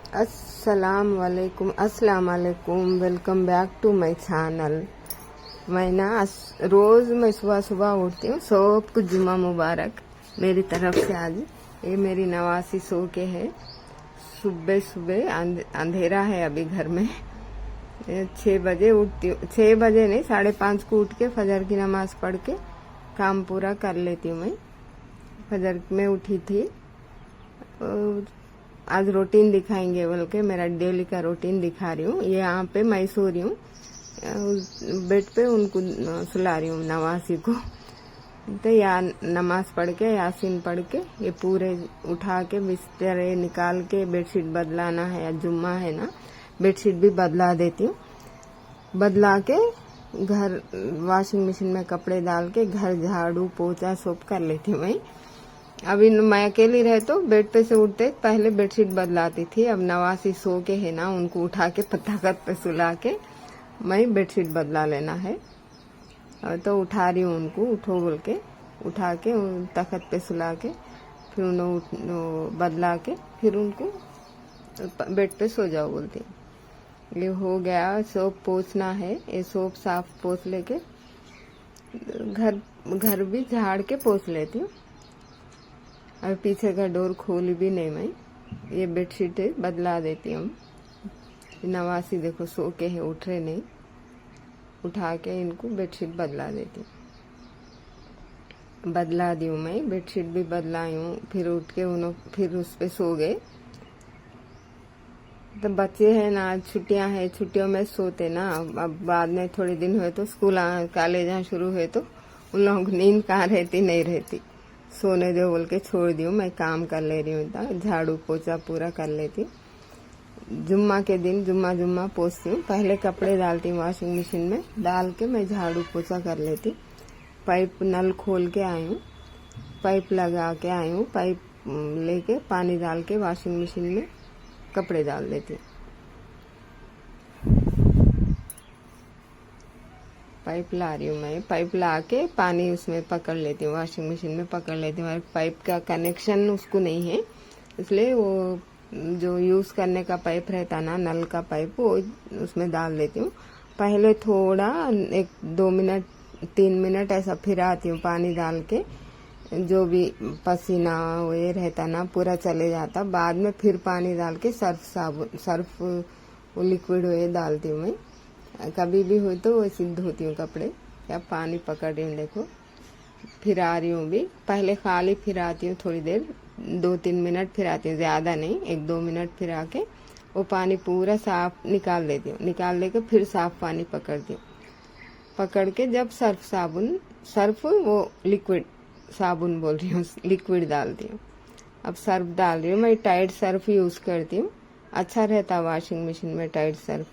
अस्सलाम वालेकुम, welcome back to my channel. मैं ना रोज़ मैं सुबह सुबह उठती हूँ। सबको जुम्मा मुबारक मेरी तरफ से। आज ये मेरी नवासी सो के है। सुबह सुबह अंधेरा है अभी घर में। 6 बजे उठती हूँ, 6 बजे नहीं 5:30 को उठ के फजर की नमाज पढ़ के काम पूरा कर लेती हूँ। मैं फजर में उठी थी। आज रूटीन दिखाएंगे बोल के मेरा डेली का रूटीन दिखा रही हूँ। ये यहाँ पे मैं सो रही हूँ बेड पे, उनको सुला रही हूँ नवासी को। तो या नमाज पढ़ के यासीन पढ़ के ये पूरे उठा के बिस्तर निकाल के बेडशीट बदलाना है। या जुम्मा है ना, बेडशीट भी बदला देती हूँ। बदला के घर वॉशिंग मशीन में कपड़े डाल के घर झाड़ू पोछा सब कर लेती हूँ। मैं अभी मैं अकेली रहे तो बेड पे से उठते पहले बेडशीट बदलाती थी। अब नवासी सो के है ना, उनको उठा के तख्त पे सुला के मैं बेडशीट बदला लेना है। तो उठा रही हूँ उनको, उठो बोल के उठा के तख्त पे सुला के फिर उन्हें बदला के फिर उनको बेड पे सो जाओ बोलती। ये हो गया। सोप पोछना है, ये सोप साफ पोछ लेके घर भी झाड़ के पोछ लेती हूँ। अब पीछे का डोर खोली भी नहीं मैं। ये बेडशीट बदला देती हूँ। नवासी देखो सो के है, उठ रहे नहीं। उठा के इनको बेडशीट बदला देती हूँ। बदला दी हूँ मैं, बेडशीट भी बदलाई हूँ। फिर उठ के उन्होंने फिर उस पे सो गए। तो बच्चे हैं ना, छुट्टियां हैं, छुट्टियों में सोते ना। अब बाद में थोड़े दिन हुए तो स्कूल कॉलेज शुरू हुए तो उन लोगों की नींद कहाँ रहती, नहीं रहती। सोने दो बोल के छोड़ दी हूँ। मैं काम कर ले रही हूँ, झाड़ू पोछा पूरा कर लेती हूँ। जुम्मा के दिन जुम्मा पोछती हूँ। पहले कपड़े डालती हूँ वॉशिंग मशीन में, डाल के मैं झाड़ू पोछा कर लेती। पाइप नल खोल के आई हूँ, पाइप लगा के आई हूँ। पाइप लेके पानी डाल के वॉशिंग मशीन में कपड़े डाल देती हूँ। पाइप ला रही हूँ मैं, पाइप ला के पानी उसमें पकड़ लेती हूँ, वॉशिंग मशीन में पकड़ लेती हूँ। पाइप का कनेक्शन उसको नहीं है, इसलिए वो जो यूज़ करने का पाइप रहता ना, नल का पाइप, वो उसमें डाल देती हूँ। पहले थोड़ा 1-2 मिनट 3 मिनट ऐसा फिराती हूँ पानी डाल के। जो भी पसीना ये रहता ना पूरा चले जाता। बाद में फिर पानी डाल के सर्फ लिक्विड ये डालती हूँ मैं। कभी भी हो तो वैसे धोती हूँ कपड़े। या पानी पकड़ रही हूँ देखो, फिरा रही हूँ भी। पहले खाली फिराती हूँ थोड़ी देर, 2-3 मिनट फिराती हूँ, ज़्यादा नहीं, 1-2 मिनट फिरा के वो पानी पूरा साफ निकाल देती हूँ। निकाल दे के फिर साफ पानी पकड़ती हूँ। पकड़ के जब सर्फ वो लिक्विड साबुन बोल रही हूँ, लिक्विड डालती हूँ। अब सर्फ डाल रही हूँ मैं, टाइड सर्फ यूज़ करती हूँ। अच्छा रहता वॉशिंग मशीन में Tide Surf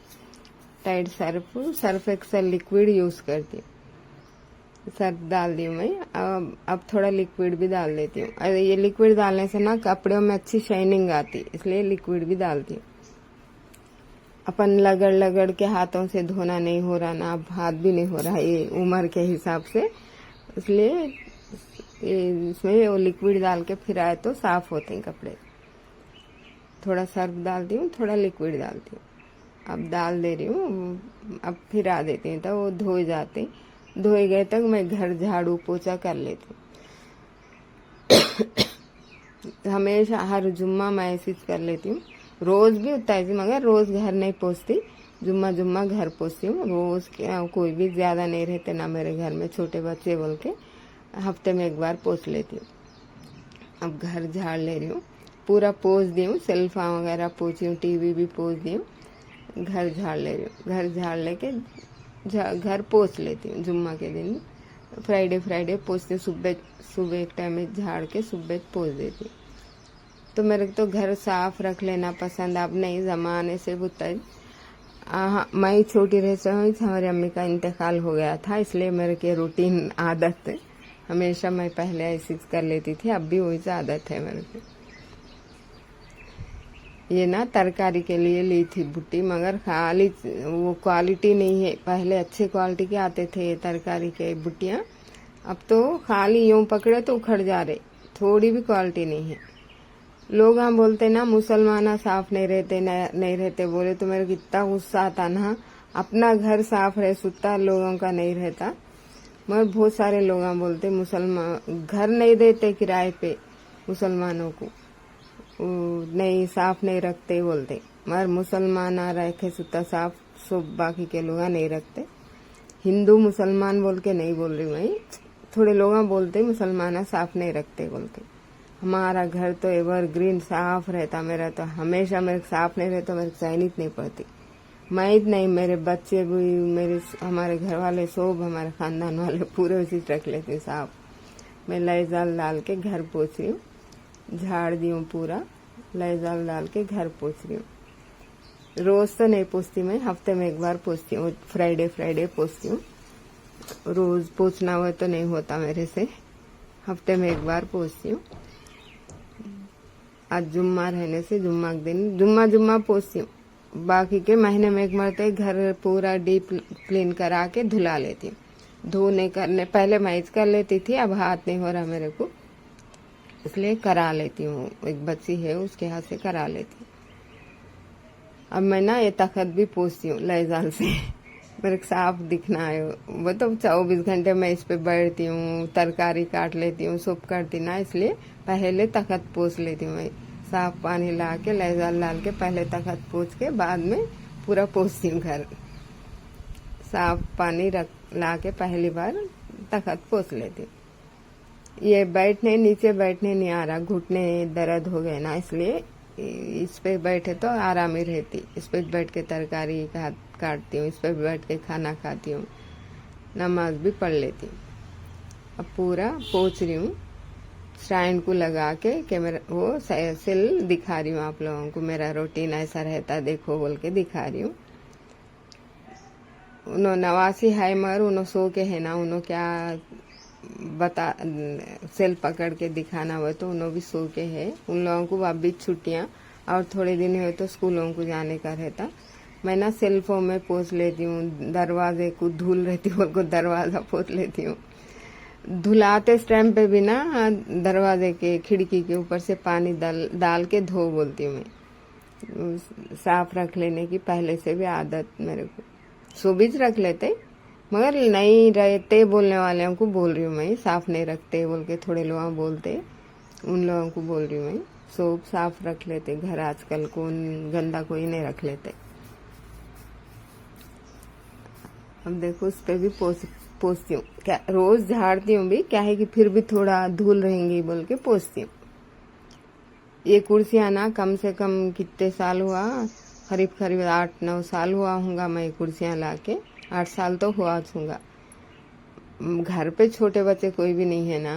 Excel liquid use करती हूँ। सर्फ डाल दी हूँ मैं। अब थोड़ा लिक्विड भी डाल देती हूँ। ये लिक्विड डालने से ना कपड़ों में अच्छी शाइनिंग आती, इसलिए लिक्विड भी डालती हूँ। अपन लगड़ के हाथों से धोना नहीं हो रहा ना, अब हाथ भी नहीं हो रहा ये उम्र के हिसाब से, इसलिए इसमें वो लिक्विड डाल के फिर आए तो साफ होते हैं कपड़े। थोड़ा सर्फ डालती हूँ, थोड़ा लिक्विड डालती हूँ। अब डाल दे रही हूँ, अब फिर आ देती हूँ तो वो धोए जाते। धोए गए तक मैं घर झाड़ू पोछा कर लेती हूँ। हमेशा हर जुम्मा मैं ऐसी कर लेती हूँ। रोज़ भी उतना ऐसी, मगर रोज़ घर नहीं पोछती, जुम्मा घर पोछती हूँ। रोज़ कोई भी ज़्यादा नहीं रहते ना मेरे घर में, छोटे बच्चे बोल के हफ्ते में 1 बार पोछ लेती हूँ। अब घर झाड़ ले रही हूँ, पूरा पोछ दी हूँ, सेल्फा वगैरह पोछी हूँ, टीवी भी पोछ दी हूँ। घर झाड़ ले रही हूँ। घर झाड़ लेके घर पोछ लेती हूँ। जुम्मा के दिन फ्राइडे पोछती हूँ। सुबह एक टाइम में झाड़ के सुबह पोछ देती हूँ। तो मेरे को तो घर साफ रख लेना पसंद। अब नहीं, ज़माने से मैं छोटी रह से हमारी अम्मी का इंतकाल हो गया था, इसलिए मेरे के रूटीन आदत है। हमेशा मैं पहले ऐसी कर लेती थी, अब भी वही से आदत है मेरे को। ये ना तरकारी के लिए ली थी बुट्टी, मगर खाली वो क्वालिटी नहीं है। पहले अच्छे क्वालिटी के आते थे तरकारी के बुट्टियाँ, अब तो खाली यूँ पकड़े तो उखड़ जा रहे, थोड़ी भी क्वालिटी नहीं है। लोग हम बोलते ना मुसलमान साफ नहीं रहते नहीं रहते बोले तो मेरे को इतना गुस्सा आता ना। अपना घर साफ रहे सुता लोगों का नहीं रहता। मगर बहुत सारे लोग हम बोलते मुसलमान घर नहीं देते किराए पे मुसलमानों को, नहीं साफ नहीं रखते बोलते। मगर मुसलमान आ रखे सुता साफ सब बाकी के लोग नहीं रखते। हिंदू मुसलमान बोल के नहीं बोल रही मैं, थोड़े लोग बोलते मुसलमान साफ नहीं रखते बोल के। हमारा घर तो एवरग्रीन साफ रहता मेरा, तो हमेशा मेरे साफ नहीं रहता, मेरे चैनित नहीं पड़ती। मैं ही नहीं, मेरे बच्चे भी, मेरे हमारे घर वाले सब, हमारे खानदान वाले पूरे उसी रख लेते साफ। मैं लयजाल डाल के घर पोछ रही हूँ, झाड़ दी हूँ पूरा, लयजाल डाल के घर पोछ रही हूँ। रोज तो नहीं पोछती मैं, हफ्ते में एक बार पोछती हूँ, फ्राइडे पोछती हूँ। रोज पोछना हुआ तो नहीं होता मेरे से, हफ्ते में एक बार पोछती हूँ। आज जुम्मा रहने से जुम्मा के दिन जुम्मा पोछती हूँ। बाकी के महीने में एक मरते घर पूरा डीप क्लीन करा के धुला लेती हूँ। धोने करने पहले मैच कर लेती थी, अब हाथ नहीं हो रहा मेरे को, इसलिए करा लेती हूँ। एक बच्ची है उसके हाथ से करा लेती हूँ। अब मैं ना ये तखत भी पोछती हूँ लयजाल से मेरे को साफ दिखना है। वो तो 24 घंटे मैं इस पे बैठती हूँ, तरकारी काट लेती हूँ, सूप करती ना, इसलिए पहले तखत पोछ लेती हूँ मैं। साफ पानी ला के लयजाल डाल के पहले तखत पोछ के बाद में पूरा पोछती हूँ घर। साफ पानी ला के पहली बार तखत पोछ लेती हूँ। ये नीचे बैठने नहीं आ रहा, घुटने दर्द हो गए ना, इसलिए इस पे बैठे तो आराम ही रहती। इस पे बैठ के तरकारी काटती हूँ, इस पे बैठ के खाना खाती हूँ, नमाज भी पढ़ लेती हूँ। अब पूरा पोछ रही हूँ, स्टैंड को लगा के कैमरा वो सिल दिखा रही हूँ आप लोगों को। मेरा रूटीन ऐसा रहता देखो बोल के दिखा रही हूँ। उन्होंने नवासी है मगर उन्होंने सो के है ना, उन्होंने क्या बता सेल पकड़ के दिखाना हुआ तो उन्होंने भी सो के है। उन लोगों को अब भी छुट्टियाँ और थोड़े दिन हुए तो स्कूलों को जाने का रहता। मैं ना सेल फोन में पोछ लेती हूँ, दरवाजे को धुल रहती हूँ, उनको दरवाजा पोछ लेती हूँ। धुलाते टाइम पे भी ना दरवाजे के खिड़की के ऊपर से पानी डाल के धो बोलती हूँ मैं। साफ रख लेने की पहले से भी आदत मेरे को, सुबीज रख लेते मगर नहीं रहते बोलने वाले को बोल रही हूँ मैं, साफ नहीं रखते बोल के थोड़े लोग बोलते, उन लोगों को बोल रही हूँ मैं। सोप साफ रख लेते घर, आजकल कौन गंदा कोई नहीं रख लेते। अब देखो उस पे भी पोछती हूँ, क्या रोज झाड़ती हूँ भी, क्या है कि फिर भी थोड़ा धूल रहेंगी बोल के पोछती हूँ। ये कुर्सियाँ ना कम से कम कितने साल हुआ, करीब 8-9 साल हुआ होगा मैं कुर्सियाँ लाके, 8 साल तो हुआ छूंगा। घर पे छोटे बच्चे कोई भी नहीं है ना,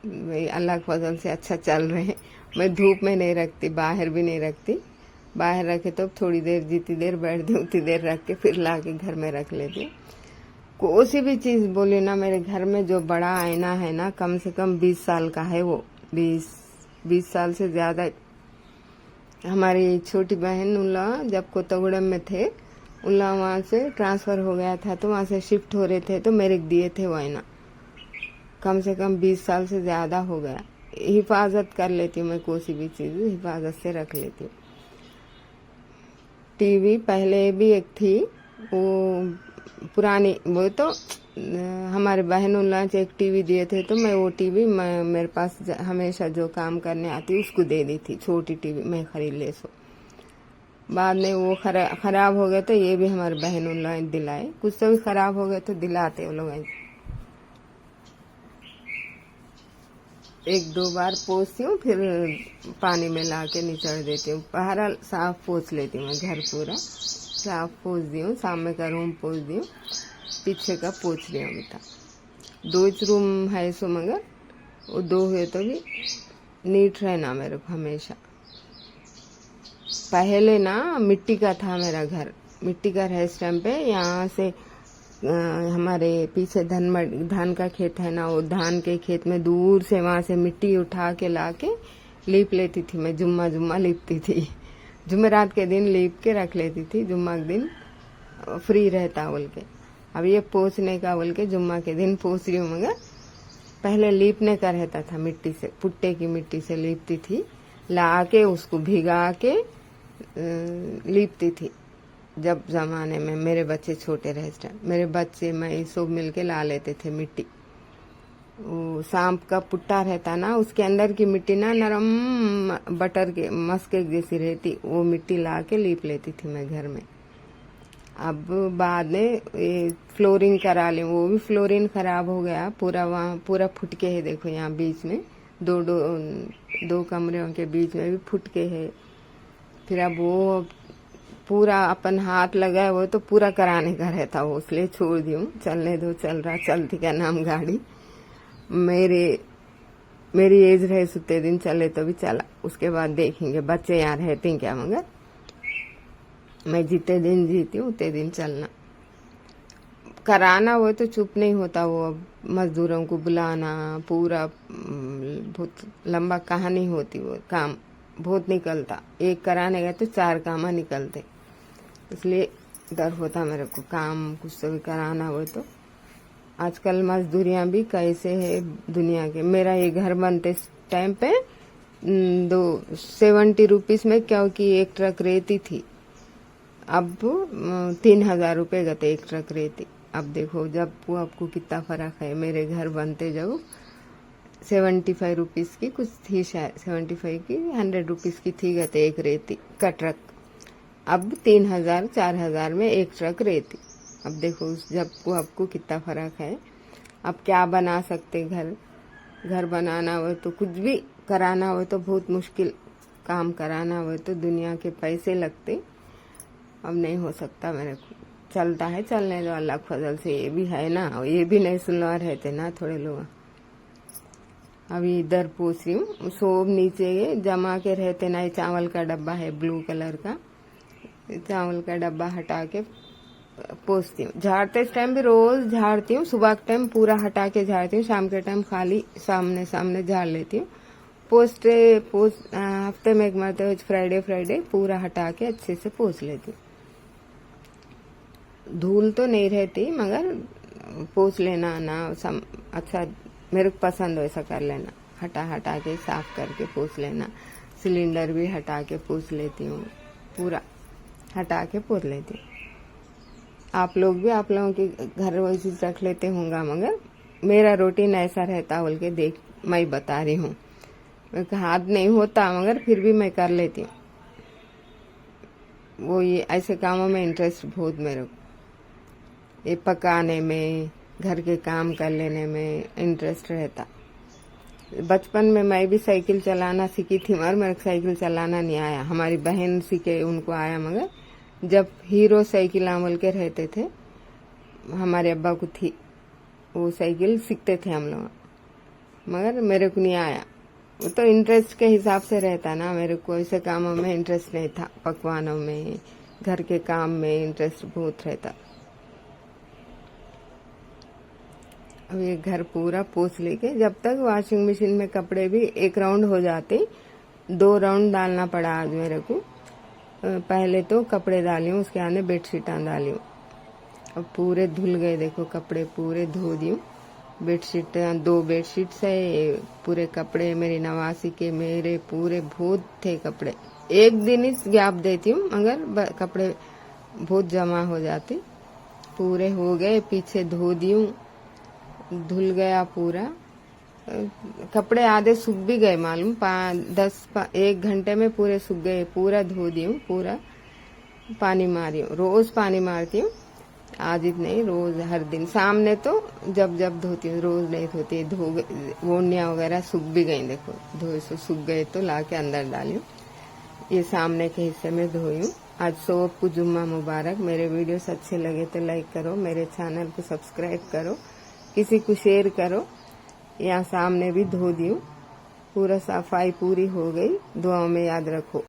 भाई अल्लाह के फजल से अच्छा चल रहे हैं। मैं धूप में नहीं रखती, बाहर भी नहीं रखती। बाहर रखे तो थोड़ी देर जितनी देर बैठती उतनी देर रख के फिर ला के घर में रख लेती हूँ। कोई सी भी चीज बोले ना, मेरे घर में जो बड़ा आईना है ना कम से कम 20 साल का है, वो 20 साल से ज्यादा। हमारी छोटी बहन उल्ला जब कोतगुड़म में थे, उल्ला वहां से ट्रांसफर हो गया था तो वहां से शिफ्ट हो रहे थे तो मेरे दिए थे वो आईना, कम से कम 20 साल से ज्यादा हो गया। हिफाजत कर लेती हूँ मैं, कोई सी भी चीज हिफाजत से रख लेती हूँ। टीवी पहले भी एक थी, वो पुरानी, वो तो हमारे बहन उल्ला से एक टीवी दिए थे तो मैं वो टीवी मेरे पास हमेशा जो काम करने आती उसको दे दी थी, छोटी टीवी मैं खरीद ले सो। बाद में वो खराब हो गए तो ये भी हमारे बहन उल्ला दिलाए, कुछ तो भी खराब हो गए तो दिलाते वो लोग। 1-2 बार पोछती हूँ, फिर पानी में ला के निचड़ देती हूँ। पहरा साफ पोछ लेती हूँ मैं, घर पूरा साफ पोछ दी हूँ, सामने का रूम पोछ दी हूँ, पीछे का पोछ रही हूँ बेटा। 2 रूम है सो, मगर वो 2 हुए तो भी नीट रहना मेरे को हमेशा। पहले ना मिट्टी का था मेरा घर, मिट्टी का है इस टाइम पे। यहाँ से हमारे पीछे धान का खेत है ना, वो धान के खेत में दूर से वहां से मिट्टी उठा के ला के लीप लेती थी मैं, जुम्मा लीपती थी। जुमेरात के दिन लीप के रख लेती थी, जुम्मा के दिन फ्री रहता बोल के। अब ये पोछने का बोल के जुम्मा के दिन पोछ रही हूँ, मगर पहले लीपने का रहता था, मिट्टी से, पुट्टे की मिट्टी से लीपती थी। ला के उसको भिगा के लीपती थी। जब जमाने में मेरे बच्चे छोटे रहे थे, मेरे बच्चे मैं सब मिलके ला लेते थे मिट्टी। वो सांप का पुट्टा रहता ना, उसके अंदर की मिट्टी ना नरम बटर के मस्के जैसी रहती, वो मिट्टी ला के लीप लेती थी मैं घर में। अब बाद में ये फ्लोरिंग करा ली, वो भी फ्लोरिंग खराब हो गया पूरा, वहाँ पूरा फुटके है। देखो यहाँ बीच में दो कमरों के बीच में भी फुटके है। फिर अब वो पूरा अपन हाथ लगाए वो तो पूरा कराने का रहता, वो इसलिए छोड़ दी हूँ। चलने दो, चल रहा, चलती क्या नाम गाड़ी। मेरी एज रहे सुते दिन चले तो भी चला, उसके बाद देखेंगे बच्चे यहाँ रहते हैं क्या, मगर मैं जितने दिन जीती हूँ उतने दिन चलना। कराना वो तो चुप नहीं होता, वो अब मजदूरों को बुलाना, पूरा बहुत लंबा कहानी होती, वो काम बहुत निकलता। एक कराने गए तो 4 काम निकलते, इसलिए डर होता मेरे को काम कुछ तो भी कराना हो तो। आजकल मजदूरियां भी कैसे है दुनिया के। मेरा ये घर बनते टाइम पे 70 रुपीज में, क्योंकि एक ट्रक रेती थी, अब 3000 रुपये गते एक ट्रक रेती। अब देखो जब वो आपको कितना फर्क है। मेरे घर बनते जब 75 रुपीज की कुछ थी, शायद 75 की 100 रुपीज की थी गते एक रेती का ट्रक। अब 3000 4000 में एक ट्रक रेती। अब देखो जब को आपको कितना फर्क है। अब क्या बना सकते, घर बनाना हो तो, कुछ भी कराना हो तो बहुत मुश्किल, काम कराना हो तो दुनिया के पैसे लगते। अब नहीं हो सकता मेरे को। चलता है, चलने दो, अल्लाह के फजल से। ये भी है ना, ये भी नहीं सुनवा रहते ना थोड़े लोग। अभी इधर पूछ रही हूँ, सोब नीचे जमा के रहते ना। चावल का डब्बा है ब्लू कलर का, चावल का डब्बा हटा के पोंछती हूँ। झाड़ते टाइम भी रोज झाड़ती हूँ, सुबह के टाइम पूरा हटा के झाड़ती हूँ, शाम के टाइम खाली सामने झाड़ लेती हूँ। हफ्ते में एक मरतबा फ्राइडे पूरा हटा के अच्छे से पोंछ लेती हूँ। धूल तो नहीं रहती, मगर पोंछ लेना ना अच्छा मेरे को पसंद हो, ऐसा कर लेना। हटा के साफ करके पोंछ लेना। सिलेंडर भी हटा के पोंछ लेती हूँ, पूरा हटा के पोंछ लेती हूँ। आप लोगों के घर वही चीज रख लेते होंगे, मगर मेरा रूटीन ऐसा रहता बोल के देख मैं बता रही हूँ। हाथ नहीं होता मगर फिर भी मैं कर लेती हूँ। वो ये ऐसे कामों में इंटरेस्ट बहुत मेरे को, ये पकाने में, घर के काम कर लेने में इंटरेस्ट रहता। बचपन में मैं भी साइकिल चलाना सीखी थी, मगर मेरे को साइकिल चलाना नहीं आया। हमारी बहन सीखे, उनको आया। मगर जब हीरो साइकिल आमल के रहते थे, हमारे अब्बा को थी, वो साइकिल सीखते थे हम लोग, मगर मेरे को नहीं आया। वो तो इंटरेस्ट के हिसाब से रहता ना, मेरे को ऐसे कामों में इंटरेस्ट नहीं था। पकवानों में, घर के काम में इंटरेस्ट बहुत रहता। अब ये घर पूरा पोंछ लेके, जब तक वॉशिंग मशीन में कपड़े भी एक राउंड हो जाते, 2 राउंड डालना पड़ा आज मेरे को। पहले तो कपड़े डाली हूँ, उसके आने बेडशीटां डाली हूँ। अब पूरे धुल गए, देखो कपड़े पूरे धो दी हूँ। बेडशीट 2 बेडशीट्स है, पूरे कपड़े मेरी नवासी के, मेरे पूरे बहुत थे कपड़े। एक दिन ही गैप देती हूँ, मगर कपड़े बहुत जमा हो जाते। पूरे हो गए, पीछे धो दी हूँ, धुल गया पूरा। कपड़े आधे सूख भी गए मालूम, 1 घंटे में पूरे सूख गए। पूरा धो दी हूँ, पूरा पानी मारी हूँ। रोज पानी मारती हूँ, आज नहीं, रोज हर दिन। सामने तो जब धोती हूँ, रोज नहीं धोती। ओढ़नियाँ वगैरह सूख भी गई, देखो धोए से सूख गए तो लाके अंदर डाली हूँ। ये सामने के हिस्से में धोई हूँ। आज सबको जुम्मा मुबारक। मेरे वीडियोस अच्छे लगे तो लाइक करो, मेरे चैनल को सब्सक्राइब करो, किसी को शेयर करो। यहाँ सामने भी धो दी हूँ, पूरा सफाई पूरी हो गई। दुआओं में याद रखो।